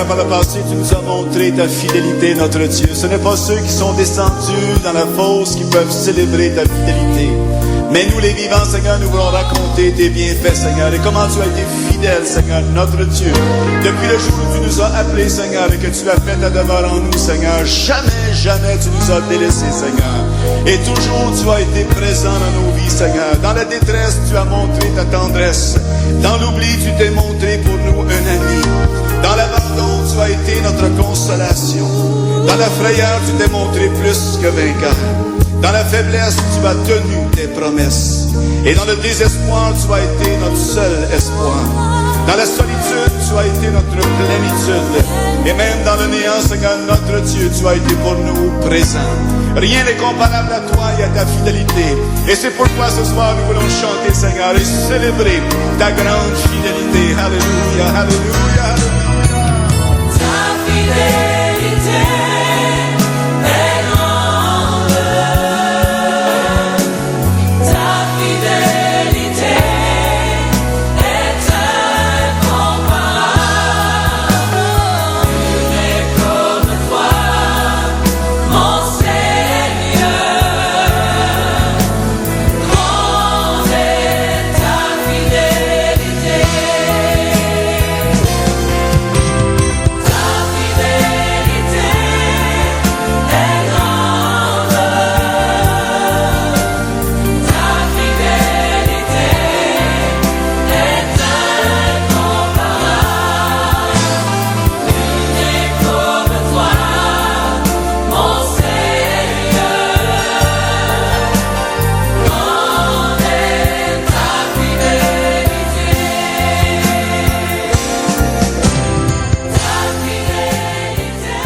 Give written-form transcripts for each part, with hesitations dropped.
Seigneur, par le passé, tu nous as montré ta fidélité, notre Dieu. Ce n'est pas ceux qui sont descendus dans la fosse qui peuvent célébrer ta fidélité. Mais nous, les vivants, Seigneur, nous voulons raconter tes bienfaits, Seigneur, et comment tu as été fidèle, Seigneur, notre Dieu. Depuis le jour où tu nous as appelés, Seigneur, et que tu as fait ta demeure en nous, Seigneur, jamais, jamais tu nous as délaissés, Seigneur. Et toujours tu as été présent dans nos vies, Seigneur. Dans la détresse, tu as montré ta tendresse. Dans l'oubli, tu t'es montré pour nous un ami. Dans l'abandon, tu as été notre consolation. Dans la frayeur, tu t'es montré plus que vainqueur. Dans la faiblesse, tu as tenu tes promesses. Et dans le désespoir, tu as été notre seul espoir. Dans la solitude, tu as été notre plénitude. Et même dans le néant, Seigneur, notre Dieu, tu as été pour nous présent. Rien n'est comparable à toi et à ta fidélité. Et c'est pourquoi ce soir, nous voulons chanter, Seigneur, et célébrer ta grande fidélité. Alléluia, alléluia, alléluia. Ta fidélité est grande. Ta fidélité est incomparable. Tu n'es comme toi, mon Seigneur. Grande est ta fidélité. Ta fidélité est grande. Ta fidélité est incomparable. Tu n'es comme toi, mon Seigneur. Grande est ta fidélité. Ta fidélité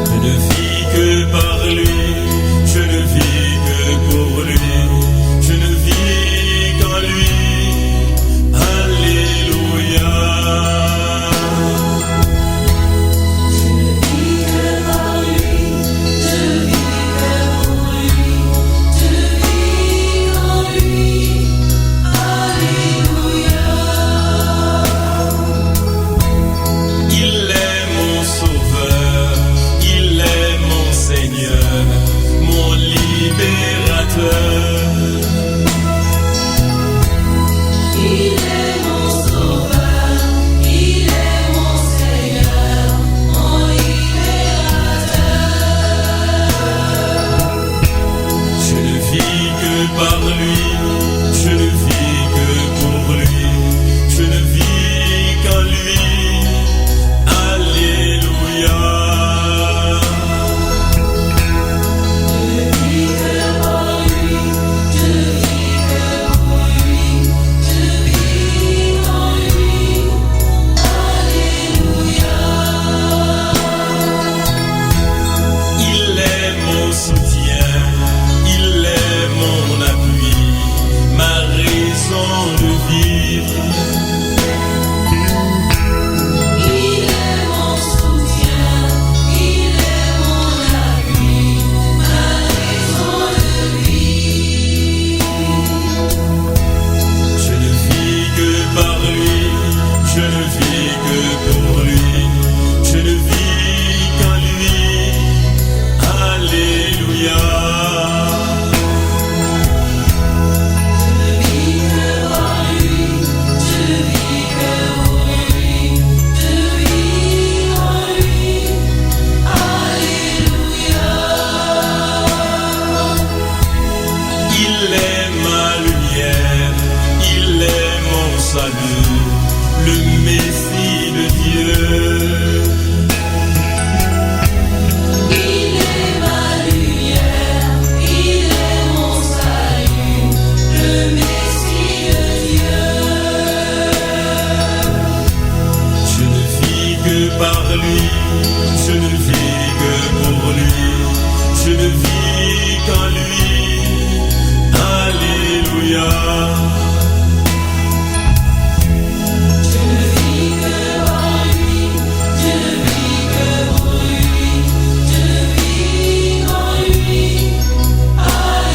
Je ne vis que par lui, je ne vis que pour lui, je ne vis qu'en lui. Alléluia. Il est mon sauveur, il est mon Seigneur, mon libérateur. Il est mon sauveur, il est mon Seigneur, mon libérateur. Je ne vis que par lui, je ne vis que pour lui, je ne vis qu'en lui. Alléluia. Il est mon soutien, il est mon appui, ma raison de vivre. Il est mon soutien, il est mon appui, ma raison de vivre. Je ne vis que par lui, je ne vis que pour lui, je ne vis qu'en lui. Alléluia. Il est ma lumière, il est mon salut, le Messie de Dieu. Alléluia. Je ne vis que par lui, je ne vis que pour lui, je ne vis en lui.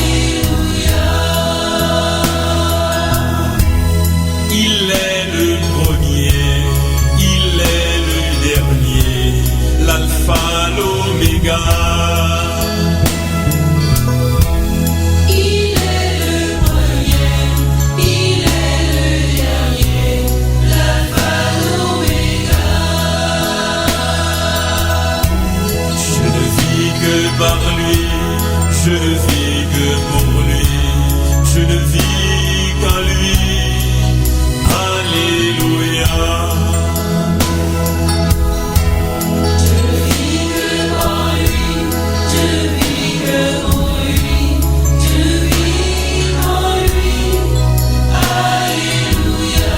Alléluia. Il est le premier, il est le dernier, l'alpha, l'oméga. Il est le premier, il est le dernier, l'alpha, l'oméga. Je ne vis que par lui, je ne vis que pour lui, je ne vis qu'en lui. Alléluia. Je ne vis que par lui, je ne vis que pour lui, je ne vis en lui. Alléluia.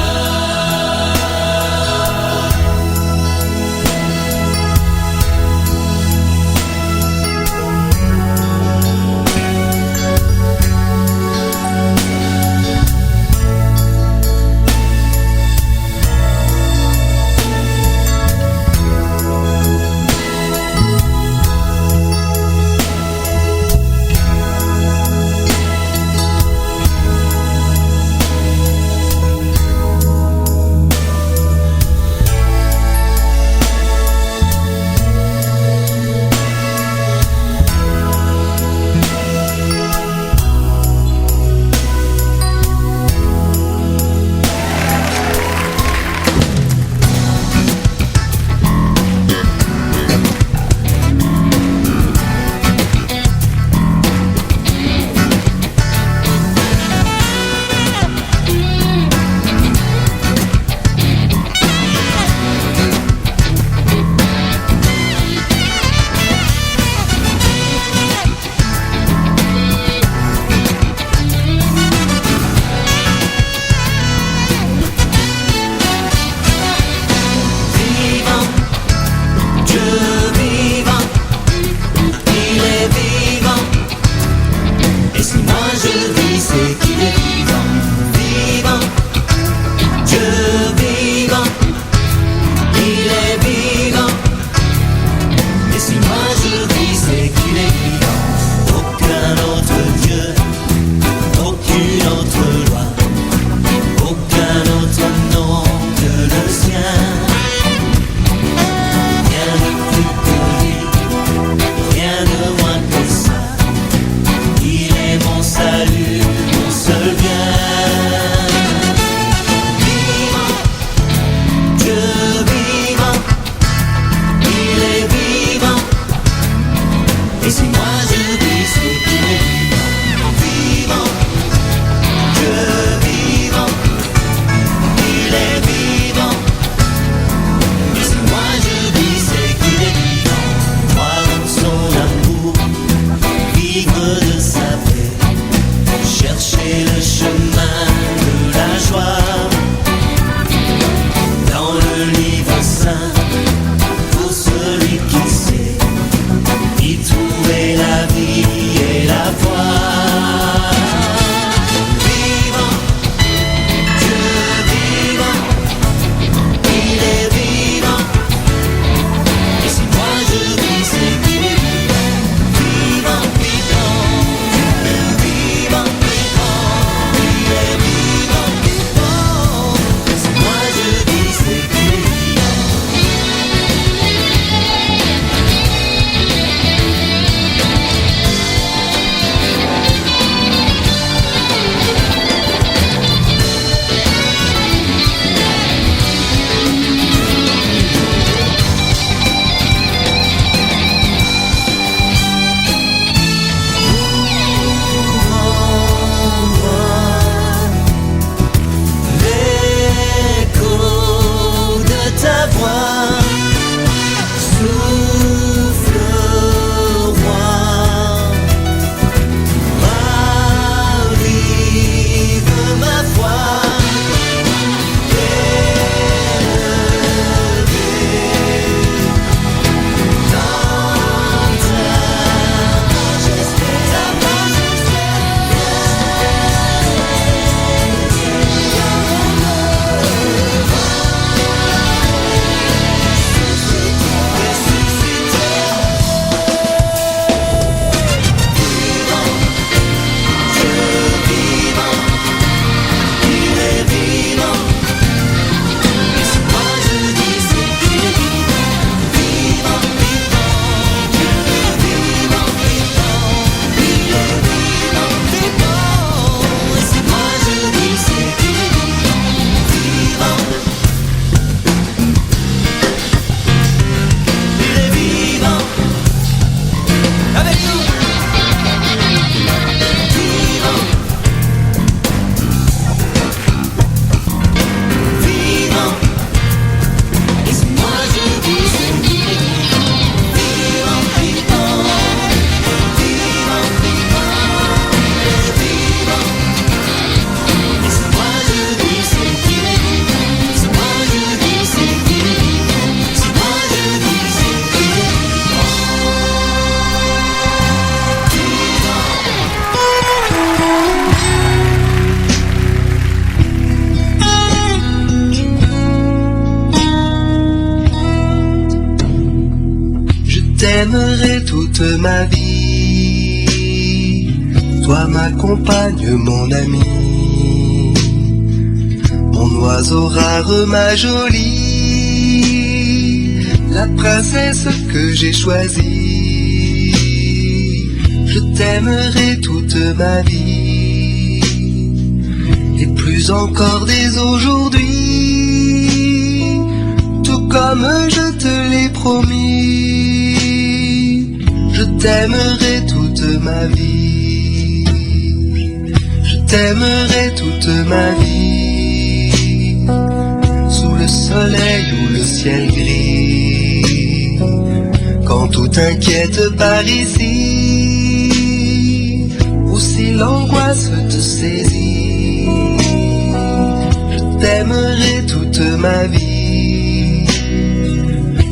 ma vie. Toi ma compagne, mon ami, mon oiseau rare, ma jolie, la princesse que j'ai choisie. Je t'aimerai toute ma vie, et plus encore dès aujourd'hui, tout comme je te l'ai promis. Je t'aimerai toute ma vie, je t'aimerai toute ma vie, sous le soleil ou le ciel gris, quand tout inquiète par ici, ou si l'angoisse te saisit. Je t'aimerai toute ma vie,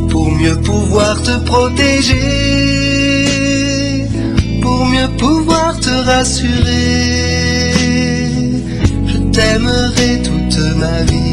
pour mieux pouvoir te protéger, pour mieux pouvoir te rassurer. Je t'aimerai toute ma vie.